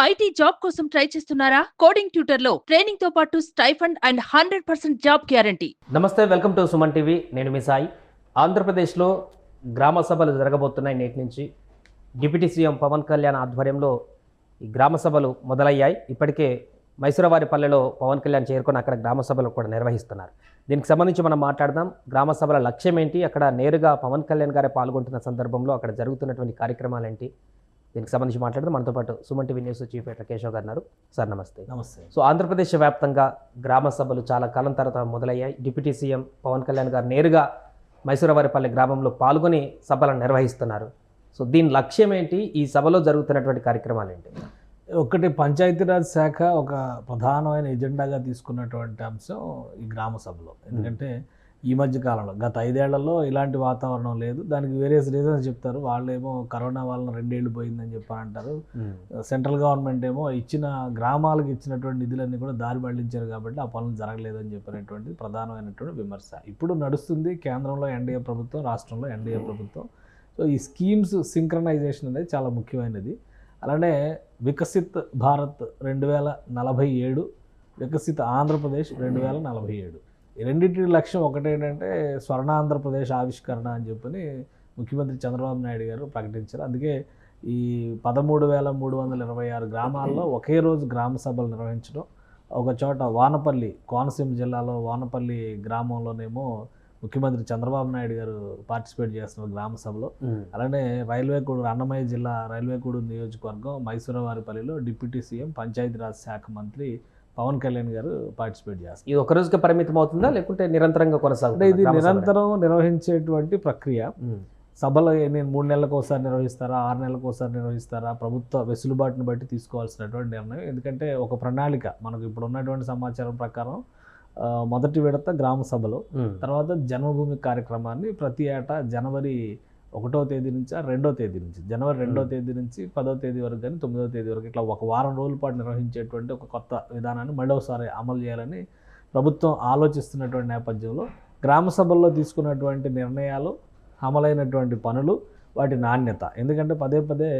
IT job కోసం try చేస్తున్నారా? Coding tutor లో ట్రైనింగ్ తో పాటు స్టైఫండ్ అండ్ 100% జాబ్ గ్యారంటీ. నమస్తే, వెల్కమ్ టు సుమన్ టీవీ. నేను మీ సాయి. ఆంధ్రప్రదేశ్లో గ్రామ సభలు జరగబోతున్నాయి. నేటి నుంచి డిప్యూటీ సీఎం పవన్ కళ్యాణ్ ఆధ్వర్యంలో ఈ గ్రామ సభలు మొదలయ్యాయి. ఇప్పటికే మైసూరవారిపల్లెలో పవన్ కళ్యాణ్ చేరుకొని అక్కడ గ్రామ సభలు కూడా నిర్వహిస్తున్నారు. దీనికి సంబంధించి మనం మాట్లాడదాం. గ్రామ సభల లక్ష్యం ఏంటి, అక్కడ నేరుగా పవన్ కళ్యాణ్ గారే పాల్గొంటున్న సందర్భంలో అక్కడ జరుగుతున్నటువంటి కార్యక్రమాలు ఏంటి, దీనికి సంబంధించి మాట్లాడదాం. మనతో పాటు Suman TV news chief editor Keshav గారు ఉన్నారు. సార్ నమస్తే. నమస్తే. సో ఆంధ్రప్రదేశ్ వ్యాప్తంగా గ్రామ సభలు చాలా కాలం తర్వాత మొదలయ్యాయి. డిప్యూటీ సీఎం పవన్ కళ్యాణ్ గారు నేరుగా మైసూరవారిపల్లి గ్రామంలో పాల్గొని సభలను నిర్వహిస్తున్నారు. సో దీని లక్ష్యం ఏంటి, ఈ సభలో జరుగుతున్నటువంటి కార్యక్రమాలు ఏంటి? ఒకటి, పంచాయతీరాజ్ శాఖ ఒక ప్రధానమైన ఎజెండాగా తీసుకున్నటువంటి అంశం ఈ గ్రామ సభలో. ఎందుకంటే ఈ మధ్య కాలంలో గత 5 ఏళ్లలో ఇలాంటి వాతావరణం లేదు. దానికి వేరియస్ రీజన్స్ చెప్తారు. వాళ్ళేమో కరోనా వలన 2 ఏళ్ళు పోయిందని చెప్పని అంటారు. సెంట్రల్ గవర్నమెంట్ ఏమో గ్రామాలకు ఇచ్చినటువంటి నిధులన్నీ కూడా దారి మళ్లించారు కాబట్టి ఆ పనులు జరగలేదని చెప్పినటువంటి ప్రధానమైనటువంటి విమర్శ ఇప్పుడు నడుస్తుంది. కేంద్రంలో ఎన్డీఏ ప్రభుత్వం, రాష్ట్రంలో ఎన్డీఏ ప్రభుత్వం. సో ఈ స్కీమ్స్ సింక్రనైజేషన్ అనేది చాలా ముఖ్యమైనది. అలానే వికసిత్ భారత్ 2047, వికసిత్ ఆంధ్రప్రదేశ్ 2047, ఈ రెండింటి లక్ష్యం ఒకటేంటంటే స్వర్ణాంధ్రప్రదేశ్ ఆవిష్కరణ అని చెప్పని ముఖ్యమంత్రి చంద్రబాబు నాయుడు గారు ప్రకటించారు. అందుకే ఈ 13,326 గ్రామాల్లో ఒకే రోజు గ్రామ సభలు నిర్వహించడం. ఒక చోట వానపల్లి, కోనసీమ జిల్లాలో వానపల్లి గ్రామంలోనేమో ముఖ్యమంత్రి చంద్రబాబు నాయుడు గారు పార్టిసిపేట్ చేస్తున్నారు గ్రామ సభలో. అలానే రైల్వేకూడూరు, అన్నమయ్య జిల్లా రైల్వేకూడూరు నియోజకవర్గం మైసూరవారిపల్లిలో డిప్యూటీ సీఎం పంచాయతీరాజ్ శాఖ మంత్రి పవన్ కళ్యాణ్ గారు పార్టిసిపేట్ చేస్తారు. ఇది ఒక రోజుకి పరిమితం అవుతుందా లేకుంటే నిరంతరంగా కొనసాగుతుందా? ఇది నిరంతరం నిర్వహించేటువంటి ప్రక్రియ. సభలు నేను 3 నెలలకు ఒకసారి నిర్వహిస్తారా, 6 నెలలకు ఒకసారి నిర్వహిస్తారా, ప్రభుత్వ వెసులుబాటును బట్టి తీసుకోవాల్సినటువంటి నిర్ణయం. ఎందుకంటే ఒక ప్రణాళిక, మనకు ఇప్పుడు ఉన్నటువంటి సమాచారం ప్రకారం మొదటి విడత గ్రామ సభలు, తర్వాత జన్మభూమి కార్యక్రమాన్ని ప్రతి ఏటా జనవరి 1వ తేదీ నుంచి 2వ తేదీ నుంచి, జనవరి 2వ తేదీ నుంచి 10వ తేదీ వరకు కానీ 9వ తేదీ వరకు ఇట్లా ఒక వారం రోజుల పాటు నిర్వహించేటువంటి ఒక కొత్త విధానాన్ని మరోసారి అమలు చేయాలని ప్రభుత్వం ఆలోచిస్తున్నటువంటి నేపథ్యంలో గ్రామ సభల్లో తీసుకున్నటువంటి నిర్ణయాలు, అమలైనటువంటి పనులు, వాటి నాణ్యత. ఎందుకంటే పదే పదే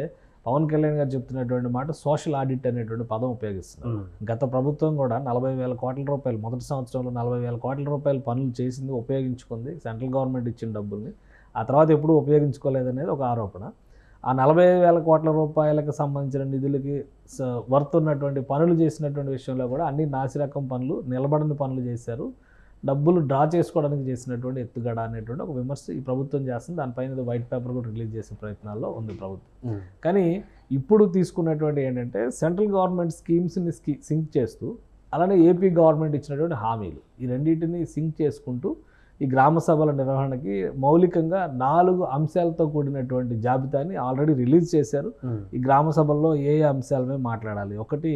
పవన్ కళ్యాణ్ గారు చెప్తున్నటువంటి మాట సోషల్ ఆడిట్ అనేటువంటి పదం ఉపయోగిస్తున్నారు. గత ప్రభుత్వం కూడా 40,000 కోట్ల రూపాయలు, మొదటి సంవత్సరంలో 40,000 కోట్ల రూపాయల పనులు చేసింది, ఉపయోగించుకుంది, సెంట్రల్ గవర్నమెంట్ ఇచ్చిన డబ్బుల్ని. ఆ తర్వాత ఎప్పుడూ ఉపయోగించుకోలేదనేది ఒక ఆరోపణ. ఆ 40,000 కోట్ల రూపాయలకు సంబంధించిన నిధులకి వర్త్ ఉన్నటువంటి పనులు చేసినటువంటి విషయంలో కూడా అన్ని నాసిరకం పనులు, నిలబడని పనులు చేశారు. డబ్బులు డ్రా చేసుకోవడానికి చేసినటువంటి ఎత్తుగడ అనేటువంటి ఒక విమర్శ ఈ ప్రభుత్వం చేస్తుంది. దానిపైన వైట్ పేపర్ కూడా రిలీజ్ చేసే ప్రయత్నాల్లో ఉంది ప్రభుత్వం. కానీ ఇప్పుడు తీసుకున్నటువంటి ఏంటంటే సెంట్రల్ గవర్నమెంట్ స్కీమ్స్ని సింక్ చేస్తూ, అలానే ఏపీ గవర్నమెంట్ ఇచ్చినటువంటి హామీలు, ఈ రెండింటిని సింక్ చేసుకుంటూ ఈ గ్రామ సభల నిర్వహణకి మౌలికంగా 4 అంశాలతో కూడినటువంటి జాబితాని ఆల్రెడీ రిలీజ్ చేశారు. ఈ గ్రామ సభల్లో ఏ అంశాల మీద మాట్లాడాలి. ఒకటి,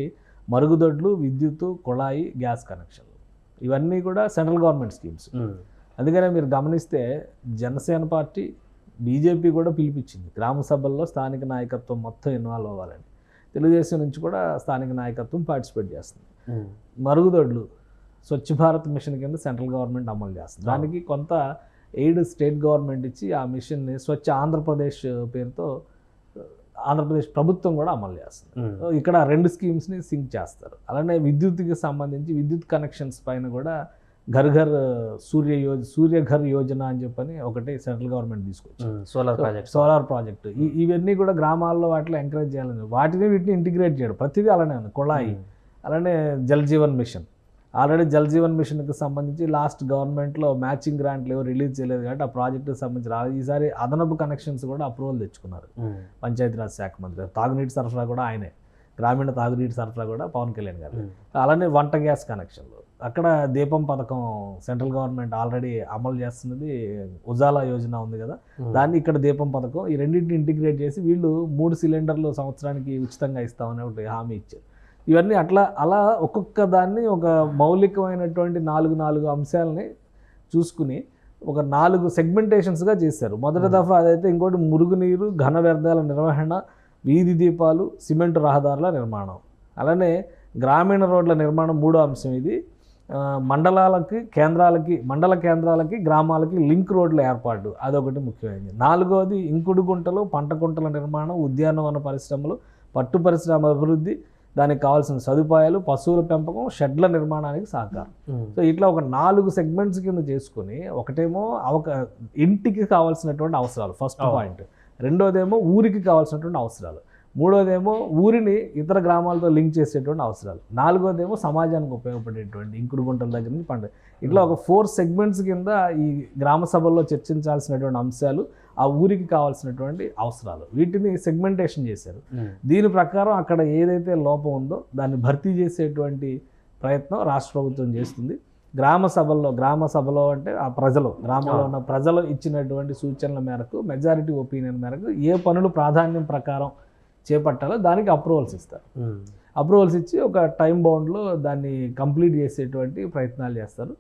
మరుగుదొడ్లు, విద్యుత్తు, కుళాయి, గ్యాస్ కనెక్షన్లు. ఇవన్నీ కూడా సెంట్రల్ గవర్నమెంట్ స్కీమ్స్. అందుకనే మీరు గమనిస్తే జనసేన పార్టీ, బీజేపీ కూడా పిలిపించింది గ్రామ సభల్లో స్థానిక నాయకత్వం మొత్తం ఇన్వాల్వ్ అవ్వాలని. తెలుగుదేశం నుంచి కూడా స్థానిక నాయకత్వం పార్టిసిపేట్ చేస్తుంది. మరుగుదొడ్లు స్వచ్ఛ భారత్ మిషన్ కింద సెంట్రల్ గవర్నమెంట్ అమలు చేస్తుంది. దానికి కొంత ఎయిడ్ స్టేట్ గవర్నమెంట్ ఇచ్చి ఆ మిషన్ని స్వచ్ఛ ఆంధ్రప్రదేశ్ పేరుతో ఆంధ్రప్రదేశ్ ప్రభుత్వం కూడా అమలు చేస్తుంది. ఇక్కడ 2 స్కీమ్స్ని సింక్ చేస్తారు. అలానే విద్యుత్కి సంబంధించి విద్యుత్ కనెక్షన్స్ పైన కూడా ఘర్ ఘర్ సూర్యఘర్ యోజన అని చెప్పని ఒకటి సెంట్రల్ గవర్నమెంట్ తీసుకొచ్చింది. Solar project. ఇవన్నీ కూడా గ్రామాల్లో వాటిలో ఎంకరేజ్ చేయాలని, వీటిని ఇంటిగ్రేట్ చేయడం. ప్రతిదీ అలానే ఉంది. కుళాయి, అలానే జల్ జీవన్ మిషన్. ఆల్రెడీ జల్ జీవన్ మిషన్కి సంబంధించి లాస్ట్ గవర్నమెంట్లో మ్యాచింగ్ గ్రాంట్లు ఎవరు రిలీజ్ చేయలేదు కాబట్టి ఆ ప్రాజెక్టుకి సంబంధించి ఈసారి అదనపు కనెక్షన్స్ కూడా అప్రూవల్ తెచ్చుకున్నారు పంచాయతీరాజ్ శాఖ మంత్రి. తాగునీటి సరఫరా కూడా ఆయనే, గ్రామీణ తాగునీటి సరఫరా కూడా పవన్ కళ్యాణ్ గారు. అలానే వంట గ్యాస్ కనెక్షన్లు, అక్కడ దీపం పథకం సెంట్రల్ గవర్నమెంట్ ఆల్రెడీ అమలు చేస్తున్నది, ఉజాలా యోజన ఉంది కదా, దాన్ని ఇక్కడ దీపం పథకం. ఈ రెండింటిని ఇంటిగ్రేట్ చేసి వీళ్ళు 3 సిలిండర్లు సంవత్సరానికి ఉచితంగా ఇస్తామని ఒకటి హామీ ఇచ్చారు. ఇవన్నీ అలా ఒక్కొక్క దాన్ని ఒక మౌలికమైనటువంటి 4 అంశాలని చూసుకుని ఒక 4 సెగ్మెంటేషన్స్గా చేశారు. మొదటి దఫా అదైతే. ఇంకోటి మురుగునీరు, ఘన వ్యర్థాల నిర్వహణ, వీధి దీపాలు, సిమెంటు రహదారుల నిర్మాణం. అలానే గ్రామీణ రోడ్ల నిర్మాణం 3వ అంశం ఇది. మండల కేంద్రాలకి గ్రామాలకి లింక్ రోడ్ల ఏర్పాటు, అదొకటి ముఖ్యమైనది. 4వది ఇంకుడు గుంటలు, పంట గుంటల నిర్మాణం, ఉద్యానవన పరిశ్రమలు, పట్టు పరిశ్రమ అభివృద్ధి, దానికి కావాల్సిన సదుపాయాలు, పశువుల పెంపకం, షెడ్ల నిర్మాణానికి సహకారం. సో ఇట్లా ఒక 4 సెగ్మెంట్స్ కింద చేసుకుని, ఒకటేమో ఇంటికి కావాల్సినటువంటి అవసరాలు ఫస్ట్ పాయింట్, రెండోదేమో ఊరికి కావాల్సినటువంటి అవసరాలు, మూడోదేమో ఊరిని ఇతర గ్రామాలతో లింక్ చేసేటువంటి అవసరాలు, నాలుగోదేమో సమాజానికి ఉపయోగపడేటువంటి ఇంకుడు గుంటల దగ్గర నుంచి పండుగ. ఇట్లా ఒక 4 సెగ్మెంట్స్ కింద ఈ గ్రామ సభల్లో చర్చించాల్సినటువంటి అంశాలు, ఆ ఊరికి కావాల్సినటువంటి అవసరాలు, వీటిని సెగ్మెంటేషన్ చేశారు. దీని ప్రకారం అక్కడ ఏదైతే లోపం ఉందో దాన్ని భర్తీ చేసేటువంటి ప్రయత్నం రాష్ట్ర ప్రభుత్వం చేస్తుంది. గ్రామ సభలో అంటే ఆ గ్రామంలో ఉన్న ప్రజలు ఇచ్చినటువంటి సూచనల మేరకు, మెజారిటీ ఒపీనియన్ మేరకు ఏ పనులు ప్రాధాన్యం ప్రకారం చేపట్టాలో దానికి అప్రూవల్స్ ఇస్తారు. అప్రూవల్స్ ఇచ్చి ఒక టైం బౌండ్లో దాన్ని కంప్లీట్ చేసేటువంటి ప్రయత్నాలు చేస్తారు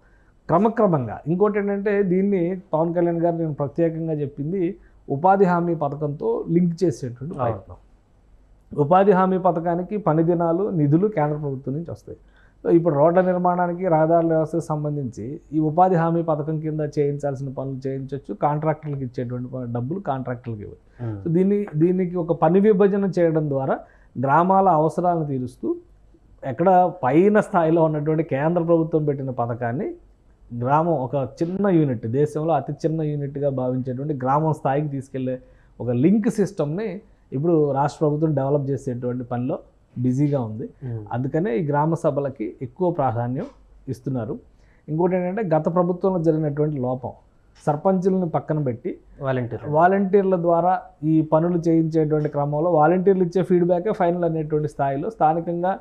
క్రమక్రమంగా. ఇంకోటి ఏంటంటే, దీన్ని పవన్ కళ్యాణ్ గారు నేను ప్రత్యేకంగా చెప్పింది ఉపాధి హామీ పథకంతో లింక్ చేసేటువంటి ప్రయత్నం. ఉపాధి హామీ పథకానికి పని దినాలు, నిధులు కేంద్ర ప్రభుత్వం నుంచి వస్తాయి. సో ఇప్పుడు రోడ్ల నిర్మాణానికి, రహదారుల వ్యవస్థకు సంబంధించి ఈ ఉపాధి హామీ పథకం కింద చేయించాల్సిన పనులు చేయించవచ్చు, కాంట్రాక్టర్లకు ఇచ్చేటువంటి డబ్బులు కాంట్రాక్టర్లకు ఇవ్వాలి. సో దీనికి ఒక పని విభజన చేయడం ద్వారా గ్రామాల అవసరాలను తీరుస్తూ, ఎక్కడ పైన స్థాయిలో ఉన్నటువంటి కేంద్ర ప్రభుత్వం పెట్టిన పథకాన్ని గ్రామం ఒక చిన్న యూనిట్, దేశంలో అతి చిన్న యూనిట్గా భావించేటువంటి గ్రామం స్థాయికి తీసుకెళ్లే ఒక లింక్ సిస్టమ్ని ఇప్పుడు రాష్ట్ర ప్రభుత్వం డెవలప్ చేసేటువంటి పనిలో బిజీగా ఉంది. అందుకనే ఈ గ్రామ సభలకి ఎక్కువ ప్రాధాన్యం ఇస్తున్నారు. ఇంకోటి ఏంటంటే, గత ప్రభుత్వంలో జరిగినటువంటి లోపం, సర్పంచులను పక్కన పెట్టి వాలంటీర్ల ద్వారా ఈ పనులు చేయించేటువంటి క్రమంలో వాలంటీర్లు ఇచ్చే ఫీడ్బ్యాకే ఫైనల్ అనేటువంటి స్థాయిలో స్థానికంగా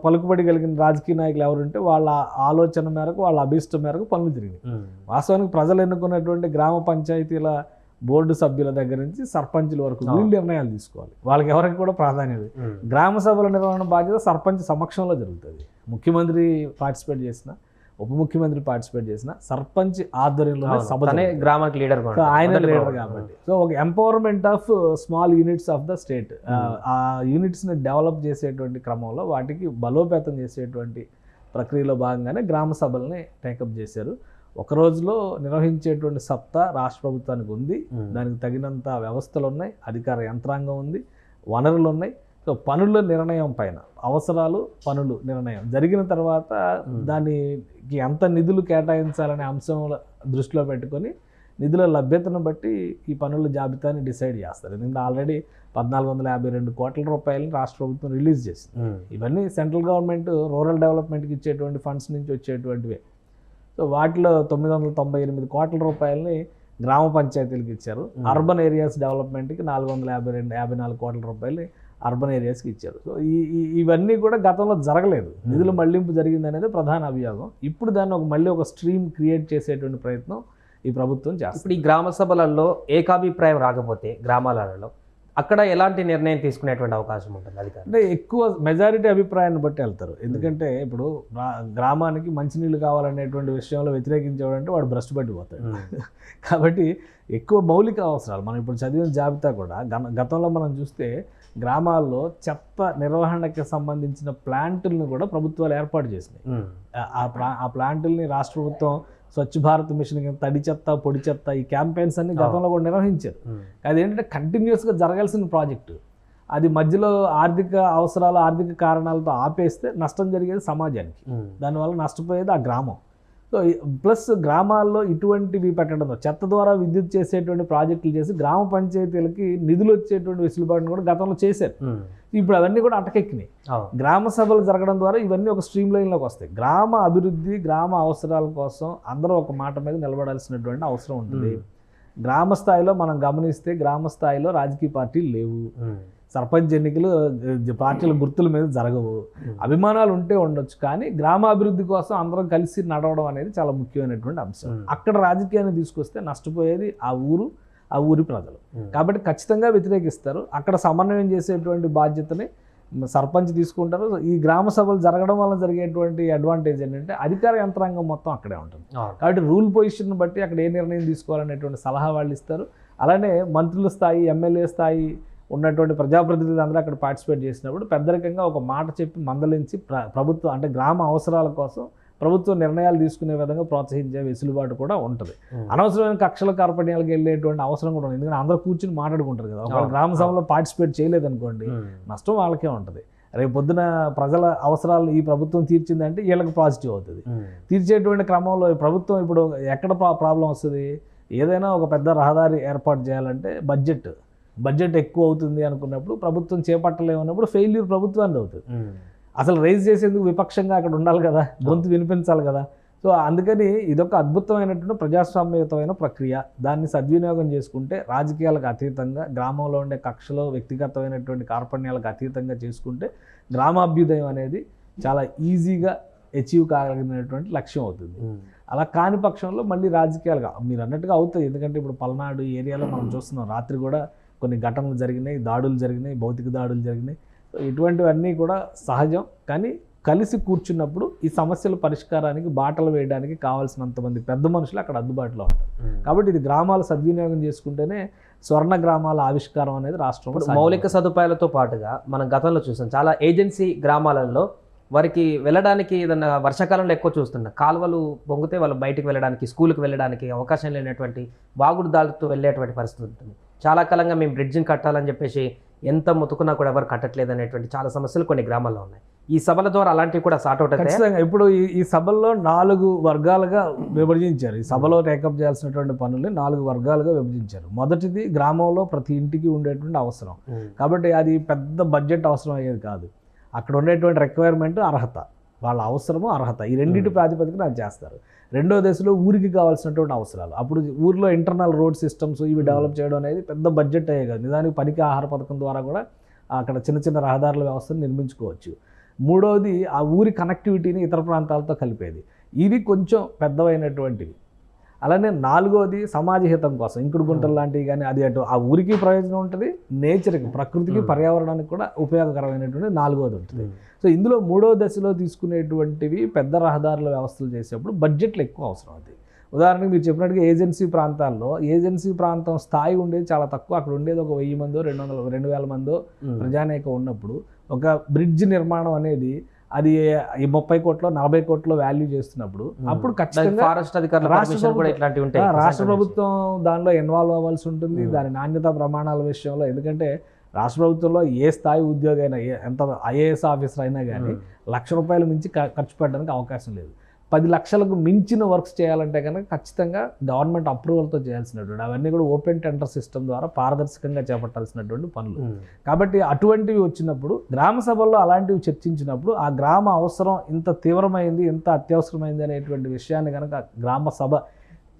పలుకుబడి కలిగిన రాజకీయ నాయకులు ఎవరుంటే వాళ్ళ ఆలోచన మేరకు, వాళ్ళ అభిష్టం మేరకు పనులు జరిగినాయి. వాస్తవానికి ప్రజలు ఎన్నుకున్నటువంటి గ్రామ పంచాయతీల బోర్డు సభ్యుల దగ్గర నుంచి సర్పంచుల వరకు వీళ్ళు నిర్ణయాలు తీసుకోవాలి. వాళ్ళకి ఎవరికి కూడా ప్రాధాన్యత. గ్రామ సభల నిర్వహణ బాధ్యత సర్పంచ్ సమక్షంలో జరుగుతుంది. ముఖ్యమంత్రి పార్టిసిపేట్ చేసిన, ఉప ముఖ్యమంత్రి పార్టిసిపేట్ చేసిన, సర్పంచ్ ఆధ్వర్యంలో సభ, గ్రామానికి లీడర్, ఆయన లీడర్ కాబట్టి. సో ఒక empowerment of small units of the state, ఆ యూనిట్స్ని డెవలప్ చేసేటువంటి క్రమంలో వాటికి బలోపేతం చేసేటువంటి ప్రక్రియలో భాగంగానే గ్రామ సభల్ని టేకప్ చేశారు. ఒక రోజులో నిర్వహించేటువంటి సత్తా రాష్ట్ర ప్రభుత్వానికి ఉంది. దానికి తగినంత వ్యవస్థలు ఉన్నాయి, అధికార యంత్రాంగం ఉంది, వనరులు ఉన్నాయి. సో పనుల నిర్ణయం పైన, అవసరాలు, పనులు నిర్ణయం జరిగిన తర్వాత దానికి ఎంత నిధులు కేటాయించాలనే అంశం దృష్టిలో పెట్టుకొని నిధుల లభ్యతను బట్టి ఈ పనుల జాబితాని డిసైడ్ చేస్తారు. ఎందుకంటే ఆల్రెడీ 1452 కోట్ల రూపాయలని రాష్ట్ర ప్రభుత్వం రిలీజ్ చేసింది. ఇవన్నీ సెంట్రల్ గవర్నమెంట్ రూరల్ డెవలప్మెంట్కి ఇచ్చేటువంటి ఫండ్స్ నుంచి వచ్చేటువంటివే. సో వాటిలో 998 కోట్ల రూపాయలని గ్రామ పంచాయతీలకు ఇచ్చారు. అర్బన్ ఏరియాస్ డెవలప్మెంట్కి 454 కోట్ల రూపాయలు అర్బన్ ఏరియాస్కి ఇచ్చారు. సో ఇవన్నీ కూడా గతంలో జరగలేదు. నిధుల మళ్లింపు జరిగింది అనేది ప్రధాన అభియోగం. ఇప్పుడు దాన్ని మళ్ళీ ఒక స్ట్రీమ్ క్రియేట్ చేసేటువంటి ప్రయత్నం ఈ ప్రభుత్వం చేస్తుంది. ఇప్పుడు ఈ గ్రామ సభలలో ఏకాభిప్రాయం రాకపోతే గ్రామాలలో అక్కడ ఎలాంటి నిర్ణయం తీసుకునేటువంటి అవకాశం ఉంటుంది? అది అంటే ఎక్కువ మెజారిటీ అభిప్రాయాన్ని బట్టి వెళ్తారు. ఎందుకంటే ఇప్పుడు గ్రామానికి మంచినీళ్ళు కావాలనేటువంటి విషయంలో వ్యతిరేకించేవాడంటే వాడు భ్రష్టు పట్టిపోతాడు. కాబట్టి ఎక్కువ మౌలిక అవసరాలు, మనం ఇప్పుడు చదివిన జాబితా కూడా గతంలో మనం చూస్తే గ్రామాల్లో చెత్త నిర్వహణకి సంబంధించిన ప్లాంటులను కూడా ప్రభుత్వాలు ఏర్పాటు చేసినాయి. ఆ ప్లాంటుల్ని రాష్ట్ర ప్రభుత్వం స్వచ్ఛ భారత్ మిషన్ కింద తడి చెత్త, పొడి చెత్త, ఈ క్యాంపెయిన్స్ అన్ని గతంలో కూడా నిర్వహించారు. అదేంటంటే కంటిన్యూస్గా జరగాల్సిన ప్రాజెక్టు. అది మధ్యలో ఆర్థిక అవసరాలు, ఆర్థిక కారణాలతో ఆపేస్తే నష్టం జరిగేది సమాజానికి, దానివల్ల నష్టపోయేది ఆ గ్రామం. సో ప్లస్ గ్రామాల్లో ఇటువంటివి పెట్టడంతో చెత్త ద్వారా విద్యుత్ చేసేటువంటి ప్రాజెక్టులు చేసి గ్రామ పంచాయతీలకి నిధులు వచ్చేటువంటి వెసులుబాటును కూడా గతంలో చేశారు. ఇప్పుడు అవన్నీ కూడా అటకెక్కినాయి. గ్రామ సభలు జరగడం ద్వారా ఇవన్నీ ఒక స్ట్రీమ్ లైన్లోకి వస్తాయి. గ్రామ అభివృద్ధి, గ్రామ అవసరాల కోసం అందరూ ఒక మాట మీద నిలబడాల్సినటువంటి అవసరం ఉంటుంది. గ్రామ స్థాయిలో మనం గమనిస్తే గ్రామ స్థాయిలో రాజకీయ పార్టీలు లేవు. సర్పంచ్ ఎన్నికలు పార్టీల గుర్తుల మీద జరగవు. అభిమానాలు ఉంటే ఉండొచ్చు, కానీ గ్రామాభివృద్ధి కోసం అందరం కలిసి నడవడం అనేది చాలా ముఖ్యమైనటువంటి అంశం. అక్కడ రాజకీయాన్ని తీసుకొస్తే నష్టపోయేది ఆ ఊరి ప్రజలు. కాబట్టి ఖచ్చితంగా వ్యతిరేకిస్తారు. అక్కడ సమన్వయం చేసేటువంటి బాధ్యతని సర్పంచ్ తీసుకుంటారు. ఈ గ్రామ సభలు జరగడం వల్ల జరిగేటువంటి అడ్వాంటేజ్ ఏంటంటే అధికార యంత్రాంగం మొత్తం అక్కడే ఉంటుంది. కాబట్టి రూల్ పొజిషన్ బట్టి అక్కడ ఏ నిర్ణయం తీసుకోవాలనేటువంటి సలహా వాళ్ళు ఇస్తారు. అలానే మంత్రుల స్థాయి, ఎమ్మెల్యే స్థాయి ఉన్నటువంటి ప్రజాప్రతినిధులు అందరూ అక్కడ పార్టిసిపేట్ చేసినప్పుడు పెద్దరికంగా ఒక మాట చెప్పి మందలించి ప్రభుత్వం అంటే గ్రామ అవసరాల కోసం ప్రభుత్వం నిర్ణయాలు తీసుకునే విధంగా ప్రోత్సహించే వెసులుబాటు కూడా ఉంటుంది. అనవసరమైన కక్షల కార్పణ్యాలకు వెళ్ళేటువంటి అవసరం కూడా ఉంది. ఎందుకంటే అందరూ కూర్చుని మాట్లాడుకుంటారు కదా. ఒక గ్రామ సభలో పార్టిసిపేట్ చేయలేదనుకోండి, నష్టం వాళ్ళకే ఉంటుంది. రేపు పొద్దున ప్రజల అవసరాలు ఈ ప్రభుత్వం తీర్చిందంటే వీళ్ళకి పాజిటివ్ అవుతుంది. తీర్చేటువంటి క్రమంలో ఈ ప్రభుత్వం ఇప్పుడు ఎక్కడ ప్రాబ్లం వస్తుంది, ఏదైనా ఒక పెద్ద రహదారి ఏర్పాటు చేయాలంటే బడ్జెట్ ఎక్కువ అవుతుంది అనుకున్నప్పుడు ప్రభుత్వం చేపట్టలేమన్నప్పుడు ఫెయిల్యూర్ ప్రభుత్వానికి అవుతుంది. అసలు రైజ్ చేసేందుకు విపక్షంగా అక్కడ ఉండాలి కదా, గొంతు వినిపించాలి కదా. సో అందుకని ఇదొక అద్భుతమైనటువంటి ప్రజాస్వామ్యయుతమైన ప్రక్రియ. దాన్ని సద్వినియోగం చేసుకుంటే రాజకీయాలకు అతీతంగా, గ్రామంలో ఉండే కక్షలో వ్యక్తిగతమైనటువంటి కార్పణ్యాలకు అతీతంగా చేసుకుంటే గ్రామాభ్యుదయం అనేది చాలా ఈజీగా అచీవ్ కాగలిగినటువంటి లక్ష్యం అవుతుంది. అలా కాని పక్షంలో మళ్ళీ రాజకీయాలుగా మీరు అన్నట్టుగా అవుతాయి. ఎందుకంటే ఇప్పుడు పల్నాడు ఏరియాలో మనం చూస్తున్నాం, రాత్రి కూడా కొన్ని ఘటనలు జరిగినాయి, దాడులు జరిగినాయి, భౌతిక దాడులు జరిగినాయి. సో ఇటువంటివన్నీ కూడా సహజం. కానీ కలిసి కూర్చున్నప్పుడు ఈ సమస్యల పరిష్కారానికి బాటలు వేయడానికి కావాల్సినంతమంది పెద్ద మనుషులు అక్కడ అందుబాటులో ఉంటారు. కాబట్టి ఇది గ్రామాల సద్వినియోగం చేసుకుంటేనే స్వర్ణ గ్రామాల ఆవిష్కారం అనేది రాష్ట్రంలో మౌలిక సదుపాయాలతో పాటుగా మనం గతంలో చూసాం చాలా ఏజెన్సీ గ్రామాలలో వారికి వెళ్ళడానికి ఏదన్నా వర్షాకాలంలో ఎక్కువ చూస్తున్నాం, కాలువలు పొంగితే వాళ్ళు బయటికి వెళ్ళడానికి, స్కూల్కి వెళ్ళడానికి అవకాశం లేనటువంటి వాగుడు దాడుతూ వెళ్ళేటువంటి పరిస్థితి ఉంటుంది. చాలా కాలంగా మేము బ్రిడ్జిని కట్టాలని చెప్పేసి ఎంత మొత్తుకున్నా కూడా ఎవరు కట్టట్లేదు అనేటువంటి చాలా సమస్యలు కొన్ని గ్రామాల్లో ఉన్నాయి. ఈ సభల ద్వారా అలాంటివి కూడా సార్ట్అవుట్ అవుతాయి. ఖచ్చితంగా ఇప్పుడు ఈ సభల్లో 4 వర్గాలుగా విభజించారు. ఈ సభలో టేకప్ చేయాల్సినటువంటి పనుల్ని 4 వర్గాలుగా విభజించారు. మొదటిది గ్రామంలో ప్రతి ఇంటికి ఉండేటువంటి అవసరం. కాబట్టి అది పెద్ద బడ్జెట్ అవసరం అయ్యేది కాదు. అక్కడ ఉండేటువంటి రిక్వైర్మెంట్, అర్హత, వాళ్ళ అవసరము అర్హత, ఈ రెండింటి ప్రాతిపదికన అది చేస్తారు. రెండో దశలో ఊరికి కావాల్సినటువంటి అవసరాలు. అప్పుడు ఊరిలో ఇంటర్నల్ రోడ్ సిస్టమ్స్ ఇవి డెవలప్ చేయడం అనేది పెద్ద బడ్జెట్ అయ్యే కాదు. నిజానికి పనికి ఆహార పథకం ద్వారా కూడా అక్కడ చిన్న చిన్న రహదారుల వ్యవస్థను నిర్మించుకోవచ్చు. మూడవది ఆ ఊరి కనెక్టివిటీని ఇతర ప్రాంతాలతో కలిపేది. ఇవి కొంచెం పెద్దవైనటువంటివి. అలానే 4వది సమాజ హితం కోసం ఇంకుడు గుంటలు లాంటివి కానీ, అది అటు ఆ ఊరికి ప్రయోజనం ఉంటుంది, నేచర్కి, ప్రకృతికి, పర్యావరణానికి కూడా ఉపయోగకరమైనటువంటి 4వది ఉంటుంది. సో ఇందులో 3వ దశలో తీసుకునేటువంటివి పెద్ద రహదారుల వ్యవస్థలు చేసేప్పుడు బడ్జెట్లు ఎక్కువ అవసరం అవుతాయి. ఉదాహరణకి మీరు చెప్పినట్టుగా ఏజెన్సీ ప్రాంతాల్లో ఏజెన్సీ ప్రాంతం స్థాయి ఉండేది చాలా తక్కువ. అక్కడ ఉండేది ఒక 1000 మందో 2,000 మందో ప్రజానేకం ఉన్నప్పుడు ఒక బ్రిడ్జ్ నిర్మాణం అనేది అది 30 కోట్లు 40 కోట్లు వాల్యూ చేస్తున్నప్పుడు అప్పుడు ఖచ్చితంగా రాష్ట్ర ప్రభుత్వం దానిలో ఇన్వాల్వ్ అవ్వాల్సి ఉంటుంది. దాని నాణ్యతా ప్రమాణాల విషయంలో. ఎందుకంటే రాష్ట్ర ప్రభుత్వంలో ఏ స్థాయి ఉద్యోగి అయినా, ఎంత ఐఏఎస్ ఆఫీసర్ అయినా కానీ ₹1,00,000 మించి ఖర్చు పెట్టడానికి అవకాశం లేదు. 10 లక్షలకు మించిన వర్క్స్ చేయాలంటే కనుక ఖచ్చితంగా గవర్నమెంట్ అప్రూవల్తో చేయాల్సినటువంటి, అవన్నీ కూడా ఓపెన్ టెండర్ సిస్టమ్ ద్వారా పారదర్శకంగా చేపట్టాల్సినటువంటి పనులు. కాబట్టి అటువంటివి వచ్చినప్పుడు గ్రామ సభల్లో అలాంటివి చర్చించినప్పుడు ఆ గ్రామ అవసరం ఇంత తీవ్రమైంది, ఇంత అత్యవసరమైంది అనేటువంటి విషయాన్ని కనుక గ్రామ సభ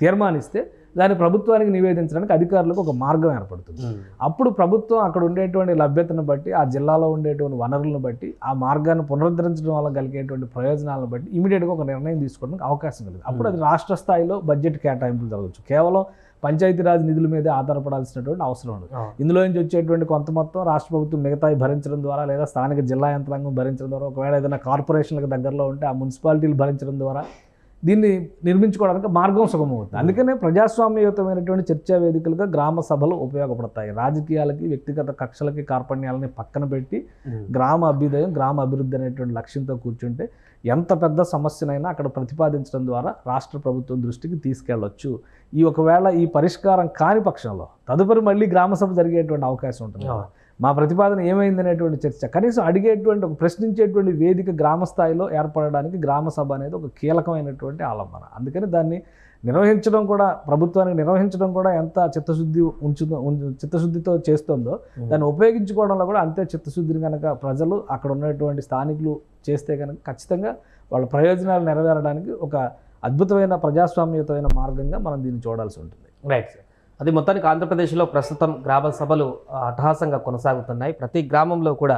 తీర్మానిస్తే దాన్ని ప్రభుత్వానికి నివేదించడానికి అధికారులకు ఒక మార్గం ఏర్పడుతుంది. అప్పుడు ప్రభుత్వం అక్కడ ఉండేటువంటి లభ్యతను బట్టి, ఆ జిల్లాలో ఉండేటువంటి వనరులను బట్టి, ఆ మార్గాన్ని పునరుద్ధరించడం వల్ల కలిగేటువంటి ప్రయోజనాలను బట్టి ఇమీడియట్గా ఒక నిర్ణయం తీసుకోవడానికి అవకాశం కలిగింది. అప్పుడు అది రాష్ట్ర స్థాయిలో బడ్జెట్ కేటాయింపులు జరగవచ్చు. కేవలం పంచాయతీరాజ్ నిధుల మీదే ఆధారపడాల్సినటువంటి అవసరం ఉంది. ఇందులో నుంచి వచ్చేటువంటి కొంత మొత్తం రాష్ట్ర ప్రభుత్వం మిగతాయి భరించడం ద్వారా, లేదా స్థానిక జిల్లా యంత్రాంగం భరించడం ద్వారా, ఒకవేళ ఏదైనా కార్పొరేషన్లకు దగ్గరలో ఉంటే ఆ మున్సిపాలిటీలు భరించడం ద్వారా దీన్ని నిర్మించుకోవడానికి మార్గం సుగమవుతుంది. అందుకనే ప్రజాస్వామ్యయుతమైనటువంటి చర్చా వేదికలుగా గ్రామ సభలు ఉపయోగపడతాయి. రాజకీయాలకి, వ్యక్తిగత కక్షలకి, కార్పణ్యాలని పక్కన పెట్టి గ్రామ అభ్యుదయం, గ్రామ అభివృద్ధి అనేటువంటి లక్ష్యంతో కూర్చుంటే ఎంత పెద్ద సమస్యనైనా అక్కడ ప్రతిపాదించడం ద్వారా రాష్ట్ర ప్రభుత్వం దృష్టికి తీసుకెళ్ళవచ్చు. ఒకవేళ ఈ పరిష్కారం కాని పక్షంలో తదుపరి మళ్ళీ గ్రామ సభ జరిగేటువంటి అవకాశం ఉంటుంది. మా ప్రతిపాదన ఏమైంది అనేటువంటి చర్చ, కనీసం అడిగేటువంటి, ఒక ప్రశ్నించేటువంటి వేదిక గ్రామ స్థాయిలో ఏర్పడడానికి గ్రామ సభ అనేది ఒక కీలకమైనటువంటి ఆలంబన. అందుకని దాన్ని నిర్వహించడం కూడా, ప్రభుత్వానికి నిర్వహించడం కూడా ఎంత చిత్తశుద్ధితో చేస్తుందో దాన్ని ఉపయోగించుకోవడంలో కూడా అంతే చిత్తశుద్ధిని కనుక ప్రజలు, అక్కడ ఉన్నటువంటి స్థానికులు చేస్తే కనుక ఖచ్చితంగా వాళ్ళ ప్రయోజనాలు నెరవేరడానికి ఒక అద్భుతమైన ప్రజాస్వామ్యయుతమైన మార్గంగా మనం దీన్ని చూడాల్సి ఉంటుంది. Right sir. అది మొత్తానికి ఆంధ్రప్రదేశ్లో ప్రస్తుతం గ్రామ సభలు అట్టహాసంగా కొనసాగుతున్నాయి. ప్రతి గ్రామంలో కూడా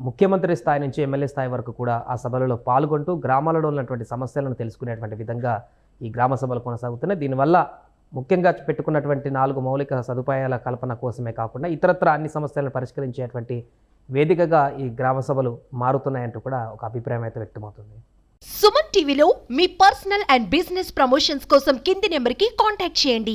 ముఖ్యమంత్రి స్థాయి నుంచి ఎమ్మెల్యే స్థాయి వరకు కూడా ఆ సభలలో పాల్గొంటూ గ్రామాలలో ఉన్నటువంటి సమస్యలను తెలుసుకునేటువంటి విధంగా ఈ గ్రామ సభలు కొనసాగుతున్నాయి. దీనివల్ల ముఖ్యంగా పెట్టుకున్నటువంటి 4 మౌలిక సదుపాయాల కల్పన కోసమే కాకుండా ఇతరత్ర అన్ని సమస్యలను పరిష్కరించేటువంటి వేదికగా ఈ గ్రామ సభలు మారుతున్నాయంటూ కూడా ఒక అభిప్రాయం అయితే వ్యక్తమవుతుంది. సుమన్ టీవీలో మీ పర్సనల్ అండ్ బిజినెస్ ప్రమోషన్స్ కోసం కింది నెంబర్కి కాంటాక్ట్ చేయండి.